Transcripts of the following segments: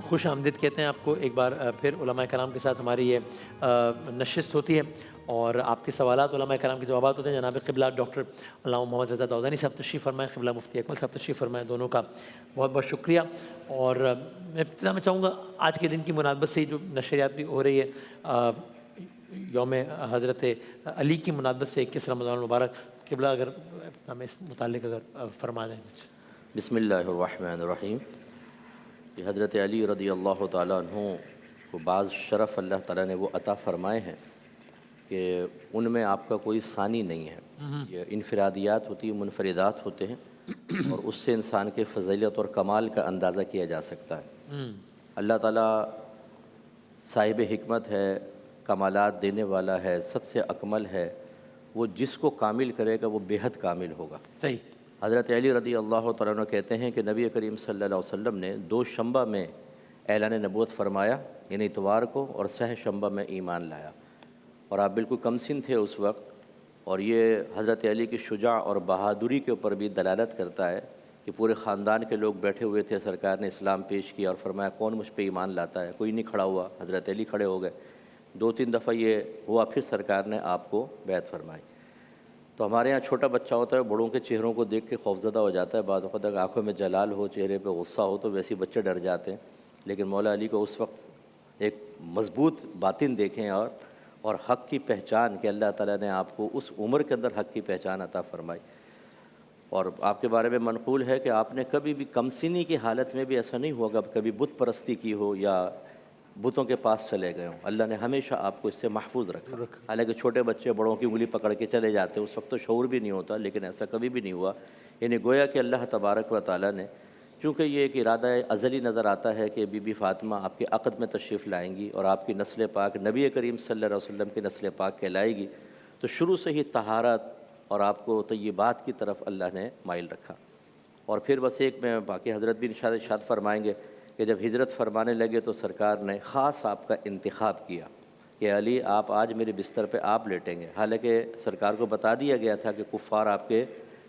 خوش آمدید کہتے ہیں آپ کو ایک بار پھر علماء کرام کے ساتھ ہماری یہ نشست ہوتی ہے اور آپ کے سوالات علماء کرام کے جوابات ہوتے ہیں۔ جناب قبلہ ڈاکٹر علامہ محمد رضا داؤدانی صاحب تشریف فرمائیں، قبلہ مفتی اکمل صاحب تشریف فرمائیں، دونوں کا بہت بہت شکریہ۔ اور میں ابتدا میں چاہوں گا آج کے دن کی مناسبت سے جو نشریات بھی ہو رہی ہے یوم حضرت علی کی مناسبت سے 21 رمضان المبارک، قبلہ اگر ہمیں اس متعلق اگر فرما دیں کچھ۔ بسم اللہ الرحمن الرحیم۔ کہ حضرت علی رضی اللہ تعالیٰ عنہ کو بعض شرف اللہ تعالیٰ نے وہ عطا فرمائے ہیں کہ ان میں آپ کا کوئی ثانی نہیں ہے۔ یہ انفرادیات ہوتی ہیں، منفردات ہوتے ہیں، اور اس سے انسان کے فضیلت اور کمال کا اندازہ کیا جا سکتا ہے۔ اللہ تعالیٰ صاحب حکمت ہے، کمالات دینے والا ہے، سب سے اکمل ہے۔ وہ جس کو کامل کرے گا وہ بے حد کامل ہوگا۔ صحیح۔ حضرت علی رضی اللہ تعالیٰ عنہ کہتے ہیں کہ نبی کریم صلی اللہ علیہ وسلم نے 2 شنبہ میں اعلان نبوت فرمایا، یعنی اتوار کو، اور سہ شنبہ میں ایمان لایا، اور آپ بالکل کم سن تھے اس وقت۔ اور یہ حضرت علی کی شجاع اور بہادری کے اوپر بھی دلالت کرتا ہے کہ پورے خاندان کے لوگ بیٹھے ہوئے تھے، سرکار نے اسلام پیش کیا اور فرمایا کون مجھ پہ ایمان لاتا ہے؟ کوئی نہیں کھڑا ہوا، حضرت علی کھڑے ہو گئے۔ 2-3 دفعہ یہ ہوا، پھر سرکار نے آپ کو بیعت فرمائی۔ تو ہمارے یہاں چھوٹا بچہ ہوتا ہے، بڑوں کے چہروں کو دیکھ کے خوفزدہ ہو جاتا ہے، بعض وقت اگر آنکھوں میں جلال ہو، چہرے پہ غصہ ہو تو ویسے بچے ڈر جاتے ہیں۔ لیکن مولا علی کو اس وقت ایک مضبوط باطن دیکھیں اور حق کی پہچان کہ اللہ تعالیٰ نے آپ کو اس عمر کے اندر حق کی پہچان عطا فرمائی۔ اور آپ کے بارے میں منقول ہے کہ آپ نے کبھی بھی کمسنی کی حالت میں بھی ایسا نہیں ہوا کہ کبھی بت پرستی کی ہو یا بتوں کے پاس چلے گئے ہوں۔ اللہ نے ہمیشہ آپ کو اس سے محفوظ رکھا۔ حالانکہ چھوٹے بچے بڑوں کی انگلی پکڑ کے چلے جاتے ہیں، اس وقت تو شعور بھی نہیں ہوتا، لیکن ایسا کبھی بھی نہیں ہوا۔ یعنی گویا کہ اللہ تبارک و تعالیٰ نے، چونکہ یہ ایک ارادہ ازلی نظر آتا ہے کہ بی بی فاطمہ آپ کے عقد میں تشریف لائیں گی اور آپ کی نسل پاک نبی کریم صلی اللہ علیہ وسلم کی نسل پاک کہلائے گی، تو شروع سے ہی طہارت اور آپ کو طیبات کی طرف اللہ نے مائل رکھا۔ اور پھر بس ایک میں باقی حضرت بھی انشاءاللہ ارشاد فرمائیں گے کہ جب ہجرت فرمانے لگے تو سرکار نے خاص آپ کا انتخاب کیا کہ علی آپ آج میرے بستر پہ آپ لیٹیں گے۔ حالانکہ سرکار کو بتا دیا گیا تھا کہ کفار آپ کے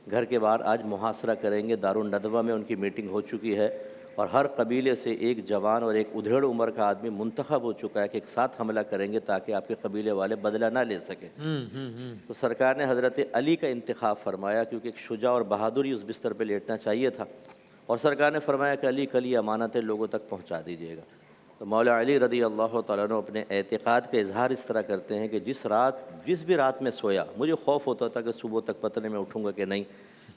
گھر کے باہر آج محاصرہ کریں گے، دارالندوہ میں ان کی میٹنگ ہو چکی ہے، اور ہر قبیلے سے ایک جوان اور ایک ادھیڑ عمر کا آدمی منتخب ہو چکا ہے کہ ایک ساتھ حملہ کریں گے تاکہ آپ کے قبیلے والے بدلہ نہ لے سکیں۔ تو سرکار نے حضرت علی کا انتخاب فرمایا، کیونکہ ایک شجاع اور بہادری اس بستر پہ لیٹنا چاہیے تھا، اور سرکار نے فرمایا کہ علی کل یہ امانتیں لوگوں تک پہنچا دیجیے گا۔ تو مولا علی رضی اللہ تعالیٰ عنہ اپنے اعتقاد کا اظہار اس طرح کرتے ہیں کہ جس بھی رات میں سویا، مجھے خوف ہوتا تھا کہ صبح تک پتہ نہیں میں اٹھوں گا کہ نہیں،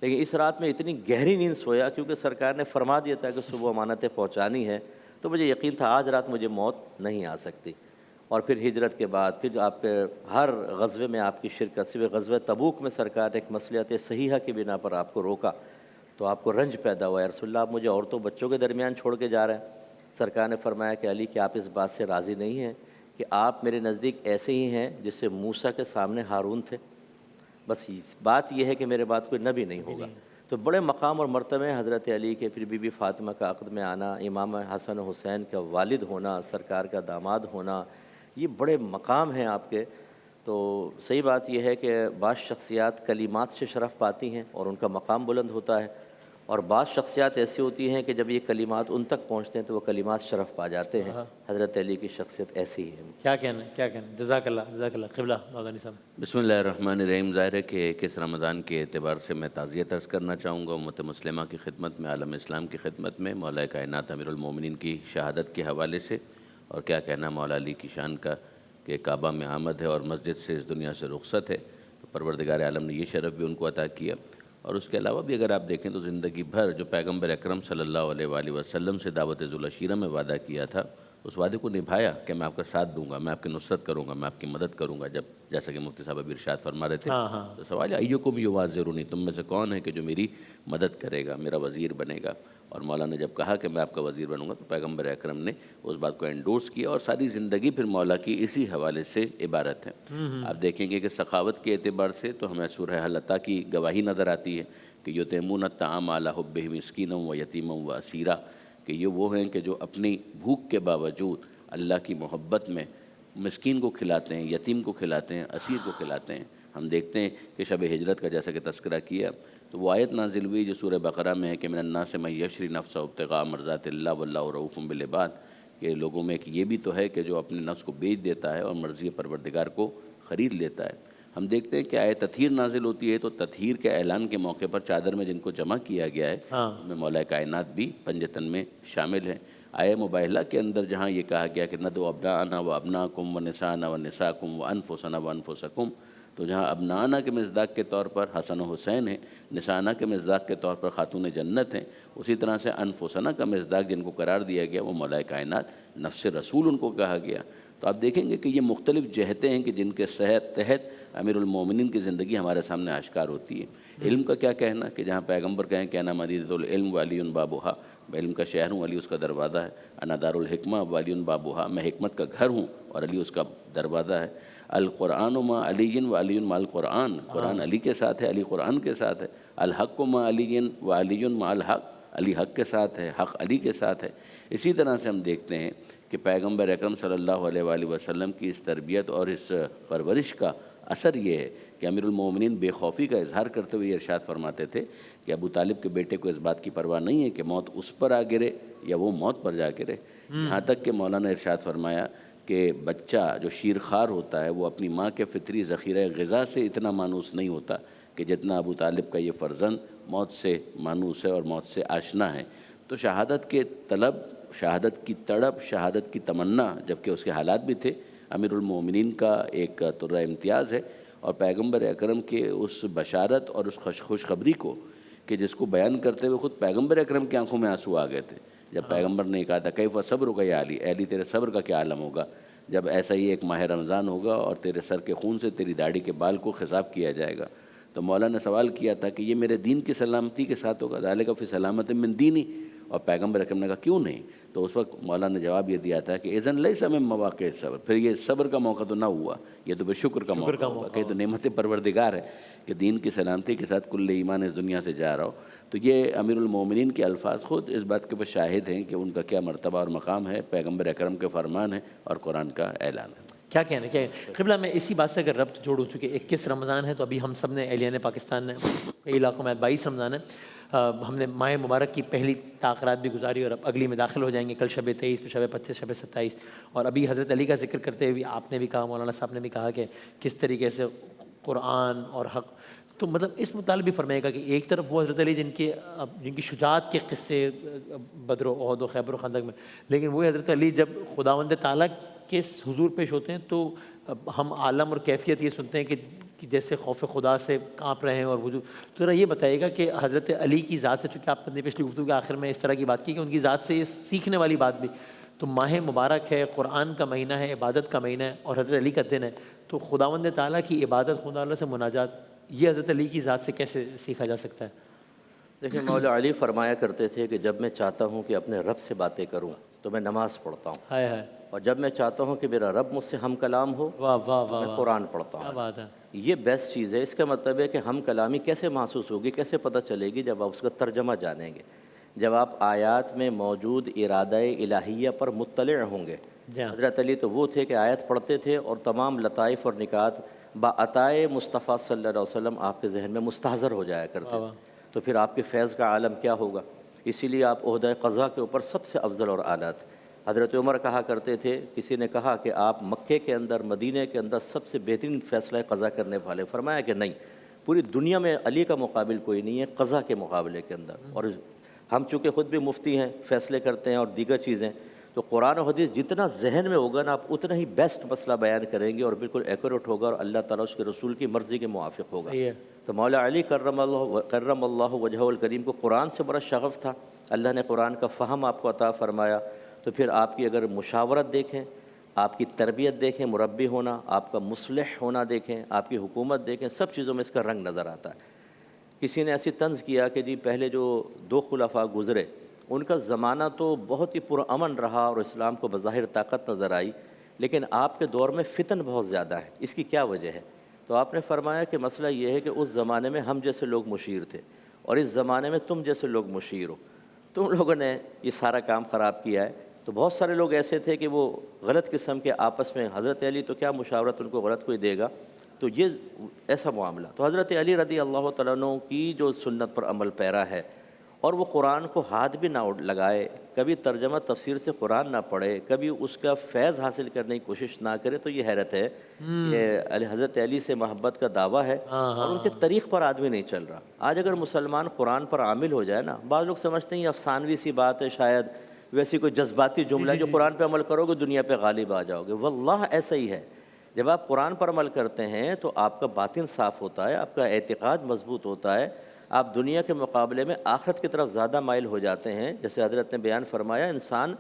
لیکن اس رات میں اتنی گہری نیند سویا کیونکہ سرکار نے فرما دیا تھا کہ صبح امانتیں پہنچانی ہے، تو مجھے یقین تھا آج رات مجھے موت نہیں آ سکتی۔ اور پھر ہجرت کے بعد پھر آپ کے ہر غزوے میں آپ کی شرکت، صرف غزوہ تبوک میں سرکار نے ایک مصلحت صحیحہ کی بنا پر آپ کو روکا، تو آپ کو رنج پیدا ہوا، یا رسول اللہ آپ مجھے عورتوں بچوں کے درمیان چھوڑ کے جا رہے ہیں۔ سرکار نے فرمایا کہ علی کیا آپ اس بات سے راضی نہیں ہیں کہ آپ میرے نزدیک ایسے ہی ہیں جیسے موسیٰ کے سامنے ہارون تھے؟ بس بات یہ ہے کہ میرے بعد کوئی نبی نہیں ہوگا۔ تو بڑے مقام اور مرتبے حضرت علی کے، پھر بی بی فاطمہ کا عقد میں آنا، امام حسن و حسین کا والد ہونا، سرکار کا داماد ہونا، یہ بڑے مقام ہیں آپ کے۔ تو صحیح بات یہ ہے کہ بعض شخصیات کلمات سے شرف پاتی ہیں اور ان کا مقام بلند ہوتا ہے، اور بعض شخصیات ایسی ہوتی ہیں کہ جب یہ کلمات ان تک پہنچتے ہیں تو وہ کلمات شرف پا جاتے ہیں۔ حضرت علی کی شخصیت ایسی ہے۔ کیا کہنا جزاک اللہ قبلہ داؤدانی صاحب۔ بسم اللہ الرحمن الرحیم۔ ظاہر ہے کہ 21 رمضان کے اعتبار سے میں تعزیت عرض کرنا چاہوں گا امت مسلمہ کی خدمت میں، عالم اسلام کی خدمت میں، مولا کائنات امیر المومنین کی شہادت کے حوالے سے، اور کیا کہنا مولا علی کی شان کا کہ کعبہ میں آمد ہے اور مسجد سے اس دنیا سے رخصت ہے، تو پروردگار عالم نے یہ شرف بھی ان کو عطا کیا۔ اور اس کے علاوہ بھی اگر آپ دیکھیں تو زندگی بھر جو پیغمبر اکرم صلی اللہ علیہ وآلہ وسلم سے دعوت ذوالعشیرہ میں وعدہ کیا تھا، اس وعدے کو نبھایا کہ میں آپ کا ساتھ دوں گا، میں آپ کی نصرت کروں گا، میں آپ کی مدد کروں گا۔ جب جیسا کہ مفتی صاحب ابھی ارشاد فرما رہے تھے تو سوال ہے ایکم یوازرنی، تم میں سے کون ہے کہ جو میری مدد کرے گا، میرا وزیر بنے گا؟ اور مولا نے جب کہا کہ میں آپ کا وزیر بنوں گا تو پیغمبر اکرم نے اس بات کو انڈورس کیا، اور ساری زندگی پھر مولا کی اسی حوالے سے عبارت ہے۔ آپ دیکھیں گے کہ سخاوت کے اعتبار سے تو ہمیں سورہ حلطہ کی گواہی نظر آتی ہے کہ یطعمون الطعام علی حبہ مسکینا و یتیما و اسیرا، کہ یہ وہ ہیں کہ جو اپنی بھوک کے باوجود اللہ کی محبت میں مسکین کو کھلاتے ہیں، یتیم کو کھلاتے ہیں، اسیر کو کھلاتے ہیں۔ ہم دیکھتے ہیں کہ شب ہجرت کا جیسا کہ تذکرہ کیا تو وہ آیت نازل ہوئی جو سورہ بقرہ میں ہے کہ من الناس من یشری نفسہ ابتغاء مرضات اللہ واللہ رؤوف بالعباد، کہ لوگوں میں ایک یہ بھی تو ہے کہ جو اپنے نفس کو بیچ دیتا ہے اور مرضی پروردگار کو خرید لیتا ہے۔ ہم دیکھتے ہیں کہ آیت تطہیر نازل ہوتی ہے تو تطہیر کے اعلان کے موقع پر چادر میں جن کو جمع کیا گیا ہے ان میں مولا کائنات بھی پنجتن میں شامل ہیں۔ آیہ مباہلہ کے اندر جہاں یہ کہا گیا کہ ندعو ابناءنا و ابناکم و نساءنا و نساکم و انفسنا و انفسکم، تو جہاں ابنانا کے مصداق کے طور پر حسن و حسین ہیں، نسانا کے مصداق کے طور پر خاتون جنت ہیں، اسی طرح سے انفسنا کا مصداق جن کو قرار دیا گیا وہ مولا کائنات نفس رسول ان کو کہا گیا۔ تو آپ دیکھیں گے کہ یہ مختلف جہتیں ہیں کہ جن کے تحت امیر المومنین کی زندگی ہمارے سامنے آشکار ہوتی ہے۔ علم کا کیا کہنا کہ جہاں پیغمبر کہیں کہ انا مدینۃ العلم وعلی بابھا، میں علم کا شہر ہوں، علی اس کا دروازہ ہے۔ انا دار الحکمہ وعلی بابھا، میں حکمت کا گھر ہوں اور علی اس کا دروازہ ہے۔ القرآن ما علی و علی مع القرآن، قرآن علی کے ساتھ ہے، علی قرآن کے ساتھ ہے۔ الحق ما علی و علی مع الحق، علی حق کے ساتھ ہے، حق علی کے ساتھ ہے۔ اسی طرح سے ہم دیکھتے ہیں کہ پیغمبر اکرم صلی اللہ علیہ وآلہ وسلم کی اس تربیت اور اس پرورش کا اثر یہ ہے کہ امیر المومنین بے خوفی کا اظہار کرتے ہوئے ارشاد فرماتے تھے کہ ابو طالب کے بیٹے کو اس بات کی پرواہ نہیں ہے کہ موت اس پر آ گرے یا وہ موت پر جا گرے، یہاں تک کہ مولانا ارشاد فرمایا کہ بچہ جو شیرخوار ہوتا ہے وہ اپنی ماں کے فطری ذخیرہ غذا سے اتنا مانوس نہیں ہوتا کہ جتنا ابو طالب کا یہ فرزند موت سے مانوس ہے اور موت سے آشنا ہے۔ تو شہادت کے طلب، شہادت کی تڑپ، شہادت کی تمنا، جبکہ اس کے حالات بھی تھے، امیر المومنین کا ایک طرح امتیاز ہے، اور پیغمبر اکرم کے اس بشارت اور اس خوشخبری کو کہ جس کو بیان کرتے ہوئے خود پیغمبر اکرم کی آنکھوں میں آنسو آ گئے تھے جب پیغمبر نے کہا تھا کیف صبرک یا علی، اے علی تیرے صبر کا کیا عالم ہوگا جب ایسا ہی ایک ماہ رمضان ہوگا اور تیرے سر کے خون سے تیری داڑھی کے بال کو خضاب کیا جائے گا۔ تو مولا نے سوال کیا تھا کہ یہ میرے دین کی سلامتی کے ساتھ ہوگا، ذالک فی سلامت من دینی، اور پیغمبر اکرم نے کہا کیوں نہیں؟ تو اس وقت مولا نے جواب یہ دیا تھا کہ اذن لیس من مواقع صبر، پھر یہ صبر کا موقع تو نہ ہوا، یہ تو پھر شکر کا موقع ہوگا کہ تو نعمت پروردگار ہے کہ دین کی سلامتی کے ساتھ کل ایمان اس دنیا سے جا رہا ہو۔ تو یہ امیر المومنین کے الفاظ خود اس بات کے اوپر شاہد ہیں کہ ان کا کیا مرتبہ اور مقام ہے، پیغمبر اکرم کے فرمان ہے اور قرآن کا اعلان ہے۔ کیا کہنا کیا قبلہ میں اسی بات سے اگر ربط جوڑوں، چونکہ 21 رمضان ہے تو ابھی ہم سب نے اہلیان پاکستان نے کئی علاقوں میں 22 رمضان ہے، ہم نے ماہ مبارک کی پہلی تاخیرات بھی گزاری اور اب اگلی میں داخل ہو جائیں گے، کل شب 23، پھر شب 25، شب 27، اور ابھی حضرت علی کا ذکر کرتے ہوئے آپ نے بھی کہا، مولانا صاحب نے بھی کہا کہ کس طریقے سے قرآن اور حق، تو مطلب اس مطالب بھی فرمائے گا کہ ایک طرف وہ حضرت علی جن کی شجاعت کے قصے بدر و احد و خیبر و خندق میں، لیکن وہ حضرت علی جب خداوند تعالیٰ کے حضور پیش ہوتے ہیں تو ہم عالم اور کیفیت یہ سنتے ہیں کہ جیسے خوف خدا سے کانپ رہے ہیں اور وجود۔ تو ذرا یہ بتائیے گا کہ حضرت علی کی ذات سے، چونکہ آپ نے پچھلی گفتگو کے آخر میں اس طرح کی بات کی کہ ان کی ذات سے یہ سیکھنے والی بات بھی، تو ماہ مبارک ہے، قرآن کا مہینہ ہے، عبادت کا مہینہ ہے اور حضرت علی کا دن ہے، تو خداوند تعالیٰ کی عبادت، خدا اللہ سے مناجات، یہ حضرت علی کی ذات سے کیسے سیکھا جا سکتا ہے؟ دیکھیں، مولا علی فرمایا کرتے تھے کہ جب میں چاہتا ہوں کہ اپنے رب سے باتیں کروں تو میں نماز پڑھتا ہوں، ہائے ہائے، اور جب میں چاہتا ہوں کہ میرا رب مجھ سے ہم کلام ہو واہ واہ واہ، میں قرآن پڑھتا کیا ہوں۔ بات ہے! یہ بیسٹ چیز ہے۔ اس کا مطلب ہے کہ ہم کلامی کیسے محسوس ہوگی، کیسے پتہ چلے گی؟ جب آپ اس کا ترجمہ جانیں گے، جب آپ آیات میں موجود ارادہ الہیہ پر مطلع ہوں گے۔ حضرت علی تو وہ تھے کہ آیت پڑھتے تھے اور تمام لطائف اور نکات بعطائے مصطفیٰ صلی اللہ علیہ وسلم آپ کے ذہن میں مستحضر ہو جایا کرتے تھے، تو پھر آپ کے فیض کا عالم کیا ہوگا؟ اسی لیے آپ عہدہ قضا کے اوپر سب سے افضل اور اعلیٰ تھے۔ حضرت عمر کہا کرتے تھے، کسی نے کہا کہ آپ مکے کے اندر، مدینہ کے اندر سب سے بہترین فیصلہ قضا کرنے والے، فرمایا کہ نہیں، پوری دنیا میں علی کا مقابل کوئی نہیں ہے قضا کے مقابلے کے اندر۔ اور ہم چونکہ خود بھی مفتی ہیں، فیصلے کرتے ہیں اور دیگر چیزیں، تو قرآن و حدیث جتنا ذہن میں ہوگا نا، آپ اتنا ہی بیسٹ مسئلہ بیان کریں گے اور بالکل ایکوریٹ ہوگا اور اللہ تعالیٰ اس کے رسول کی مرضی کے موافق ہوگا۔ تو مولا علی کرم اللہ وجہہ الکریم کو قرآن سے بڑا شغف تھا، اللہ نے قرآن کا فہم آپ کو عطا فرمایا۔ تو پھر آپ کی اگر مشاورت دیکھیں، آپ کی تربیت دیکھیں، مربی ہونا، آپ کا مصلح ہونا دیکھیں، آپ کی حکومت دیکھیں، سب چیزوں میں اس کا رنگ نظر آتا ہے۔ کسی نے ایسی طنز کیا کہ جی پہلے جو 2 خلفاء گزرے ان کا زمانہ تو بہت ہی پرامن رہا اور اسلام کو بظاہر طاقت نظر آئی، لیکن آپ کے دور میں فتن بہت زیادہ ہے، اس کی کیا وجہ ہے؟ تو آپ نے فرمایا کہ مسئلہ یہ ہے کہ اس زمانے میں ہم جیسے لوگ مشیر تھے اور اس زمانے میں تم جیسے لوگ مشیر ہو، تم لوگوں نے یہ سارا کام خراب کیا ہے۔ تو بہت سارے لوگ ایسے تھے کہ وہ غلط قسم کے آپس میں، حضرت علی تو کیا مشاورت ان کو غلط کوئی دے گا، تو یہ ایسا معاملہ۔ تو حضرت علی رضی اللہ تعالیٰ عنہ کی جو سنت پر عمل پیرا ہے اور وہ قرآن کو ہاتھ بھی نہ لگائے، کبھی ترجمہ تفسیر سے قرآن نہ پڑھے، کبھی اس کا فیض حاصل کرنے کی کوشش نہ کرے، تو یہ حیرت ہے کہ حضرت علی سے محبت کا دعویٰ ہے اور ان کے طریق پر آدمی نہیں چل رہا۔ آج اگر مسلمان قرآن پر عامل ہو جائے نا، بعض لوگ سمجھتے ہیں یہ افسانوی سی بات ہے، شاید ویسی کوئی جذباتی جملہ ہے جو قرآن پہ عمل کرو گے دنیا پہ غالب آ جاؤ گے۔ واللہ ایسا ہی ہے، جب آپ قرآن پر عمل کرتے ہیں تو آپ کا باطن صاف ہوتا ہے، آپ کا اعتقاد مضبوط ہوتا ہے، آپ دنیا کے مقابلے میں آخرت کی طرف زیادہ مائل ہو جاتے ہیں۔ جیسے حضرت نے بیان فرمایا، انسان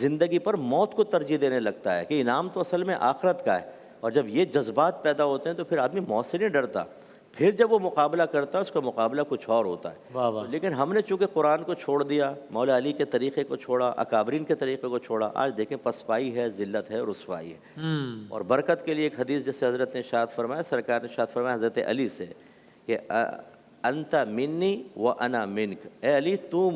زندگی پر موت کو ترجیح دینے لگتا ہے کہ انعام تو اصل میں آخرت کا ہے، اور جب یہ جذبات پیدا ہوتے ہیں تو پھر آدمی موت سے نہیں ڈرتا، پھر جب وہ مقابلہ کرتا ہے اس کا مقابلہ کچھ اور ہوتا ہے۔ واہ واہ، لیکن ہم نے چونکہ قرآن کو چھوڑ دیا، مولا علی کے طریقے کو چھوڑا، اکابرین کے طریقے کو چھوڑا، آج دیکھیں پسپائی ہے، ذلت ہے، رسوائی ہے۔ اور برکت کے لیے ایک حدیث جیسے حضرت نے ارشاد فرمایا، سرکار نے ارشاد فرمایا حضرت علی سے کہ انت منی و انا منک، اے علی تو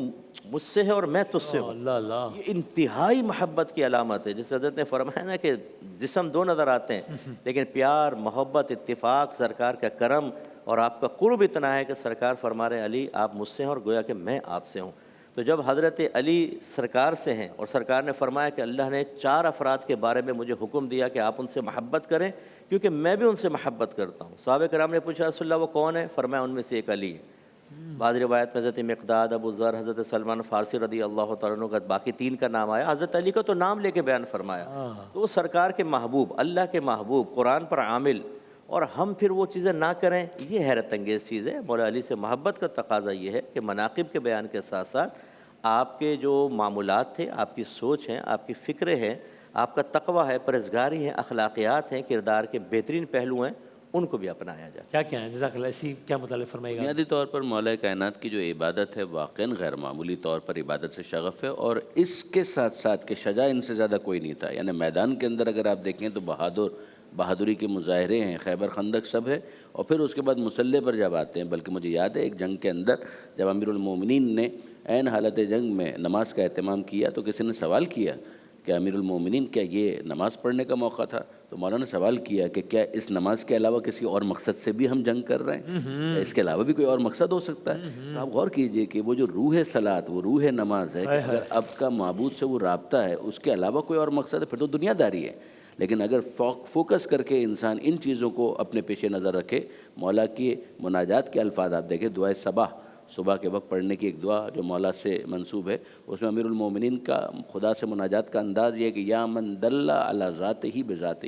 مجھ سے ہے اور میں تجھ سے ہوں۔ اللہ اللہ، یہ انتہائی محبت کی علامت ہے، جس حضرت نے فرمایا نا کہ جسم دو نظر آتے ہیں لیکن پیار، محبت، اتفاق، سرکار کا کرم اور آپ کا قرب اتنا ہے کہ سرکار فرما رہے ہیں علی آپ مجھ سے ہیں اور گویا کہ میں آپ سے ہوں۔ تو جب حضرت علی سرکار سے ہیں اور سرکار نے فرمایا کہ اللہ نے 4 افراد کے بارے میں مجھے حکم دیا کہ آپ ان سے محبت کریں کیونکہ میں بھی ان سے محبت کرتا ہوں۔ صحابہ کرام نے پوچھا رسول اللہ وہ کون ہے؟ فرمایا ان میں سے ایک علی ہے۔ بعض روایت میں حضرت مقداد، ابو ذر، حضرت سلمان فارسی رضی اللہ تعالیٰ عنہ کا باقی 3 کا نام آیا، حضرت علی کا تو نام لے کے بیان فرمایا۔ تو وہ سرکار کے محبوب، اللہ کے محبوب، قرآن پر عامل، اور ہم پھر وہ چیزیں نہ کریں، یہ حیرت انگیز چیز ہے۔ مولا علی سے محبت کا تقاضا یہ ہے کہ مناقب کے بیان کے ساتھ ساتھ آپ کے جو معمولات تھے، آپ کی سوچ ہیں، آپ کی فکریں ہیں، آپ کا تقوی ہے، پرہیزگاری ہے، اخلاقیات ہیں، کردار کے بہترین پہلو ہیں، ان کو بھی اپنایا جائے۔ کیا کیا ہے جزاک اللہ، اسی کیا مطالعہ فرمائے گا؟ بنیادی طور پر مولا کائنات کی جو عبادت ہے واقعاً غیر معمولی طور پر عبادت سے شغف ہے، اور اس کے ساتھ ساتھ کہ شجاع ان سے زیادہ کوئی نہیں تھا۔ یعنی میدان کے اندر اگر آپ دیکھیں تو بہادری کے مظاہرے ہیں، خیبر خندق سب ہے، اور پھر اس کے بعد مسلح پر جب آتے ہیں، بلکہ مجھے یاد ہے ایک جنگ کے اندر جب امیر المومنین نے عین حالت جنگ میں نماز کا اہتمام کیا تو کسی نے سوال کیا کہ امیر المومنین کیا یہ نماز پڑھنے کا موقع تھا؟ تو مولانا نے سوال کیا کہ کیا اس نماز کے علاوہ کسی اور مقصد سے بھی ہم جنگ کر رہے ہیں؟ کیا اس کے علاوہ بھی کوئی اور مقصد ہو سکتا ہے؟ تو آپ غور کیجئے کہ وہ جو روح صلاۃ، وہ روح نماز ہے کہ اگر اب کا معبود سے وہ رابطہ ہے، اس کے علاوہ کوئی اور مقصد ہے، پھر تو دنیا داری ہے۔ لیکن اگر فوکس کر کے انسان ان چیزوں کو اپنے پیش نظر رکھے، مولا کی مناجات کے الفاظ آپ دیکھیں، دعائے صبح کے وقت پڑھنے کی ایک دعا جو مولا سے منسوب ہے، اس میں امیر المومنین کا خدا سے مناجات کا انداز یہ ہے کہ یا من دل علی ذاتہ بذاتہ،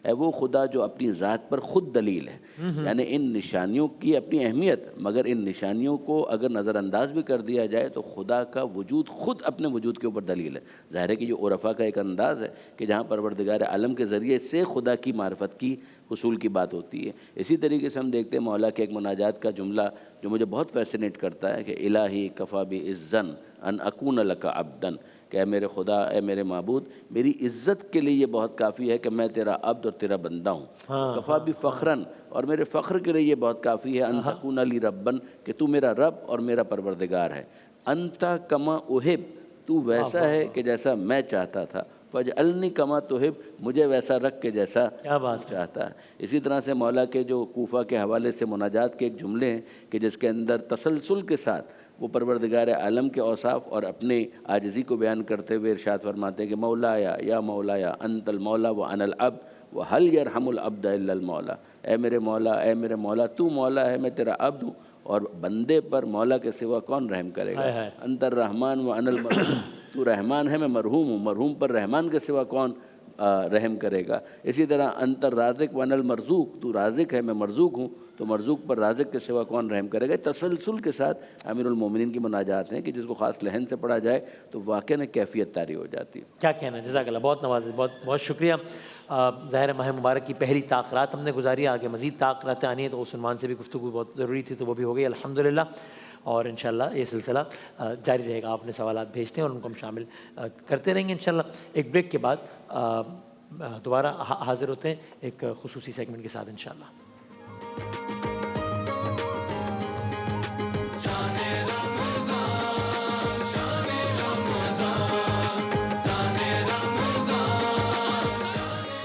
ہے وہ خدا جو اپنی ذات پر خود دلیل ہے۔ یعنی ان نشانیوں کی اپنی اہمیت، مگر ان نشانیوں کو اگر نظر انداز بھی کر دیا جائے تو خدا کا وجود خود اپنے وجود کے اوپر دلیل ہے۔ ظاہر ہے کہ جو عرفا کا ایک انداز ہے کہ جہاں پروردگار عالم کے ذریعے سے خدا کی معرفت کی حصول کی بات ہوتی ہے۔ اسی طریقے سے ہم دیکھتے ہیں مولا کے ایک مناجات کا جملہ جو مجھے بہت فیسینیٹ کرتا ہے کہ الہی کفا بعزن ان اکون لک عبدن، کہ اے میرے خدا، اے میرے معبود، میری عزت کے لیے یہ بہت کافی ہے کہ میں تیرا عبد اور تیرا بندہ ہوں۔ کفا بفخرن، اور میرے فخر کے لیے یہ بہت کافی ہے ان تکون لی ربن، کہ تو میرا رب اور میرا پروردگار ہے۔ انت کما احب، تو ویسا ہے کہ جیسا میں چاہتا تھا، فاجعلنی کما تحب، مجھے ویسا رکھ کے جیسا چاہتا ہے۔ اسی طرح سے مولا کے جو کوفہ کے حوالے سے مناجات کے ایک جملے ہیں کہ جس کے اندر تسلسل کے ساتھ وہ پروردگار عالم کے اوصاف اور اپنے عاجزی کو بیان کرتے ہوئے ارشاد فرماتے ہیں کہ مولایا یا مولایا انت المولا وانا العبد وهل يرحم العبد الا المولا، اے میرے مولا، اے میرے مولا، تو مولا ہے، میں تیرا عبد ہوں، اور بندے پر مولا کے سوا کون رحم کرے گا؟ انت الرحمن وانا المرحوم، تو رحمان ہے، میں مرحوم ہوں، مرحوم پر رحمان کے سوا کون رحم کرے گا؟ اسی طرح انت الرازق وانا المرزوق، تو رازق ہے، میں مرزوق ہوں، تو مرزوق پر رازق کے سوا کون رحم کرے گا؟ تسلسل کے ساتھ امیر المومنین کی مناجات ہیں کہ جس کو خاص لہن سے پڑھا جائے تو واقعہ میں کیفیت طاری ہو جاتی ہے۔ کیا کہنا ہے، جزاک اللہ، بہت نوازش، بہت بہت شکریہ۔ ظاہر ماہ مبارک کی پہلی طاق ہم نے گزاری، آگے مزید طاق راتیں آنی ہیں تو اس عنوان سے بھی گفتگو بہت ضروری تھی، تو وہ بھی ہو گئی الحمدللہ، اور انشاءاللہ یہ سلسلہ جاری رہے گا۔ آپ نے سوالات بھیجتے ہیں اور ان کو ہم شامل کرتے رہیں گے انشاءاللہ۔ ایک بریک کے بعد دوبارہ حاضر ہوتے ہیں ایک خصوصی سیگمنٹ کے ساتھ انشاءاللہ۔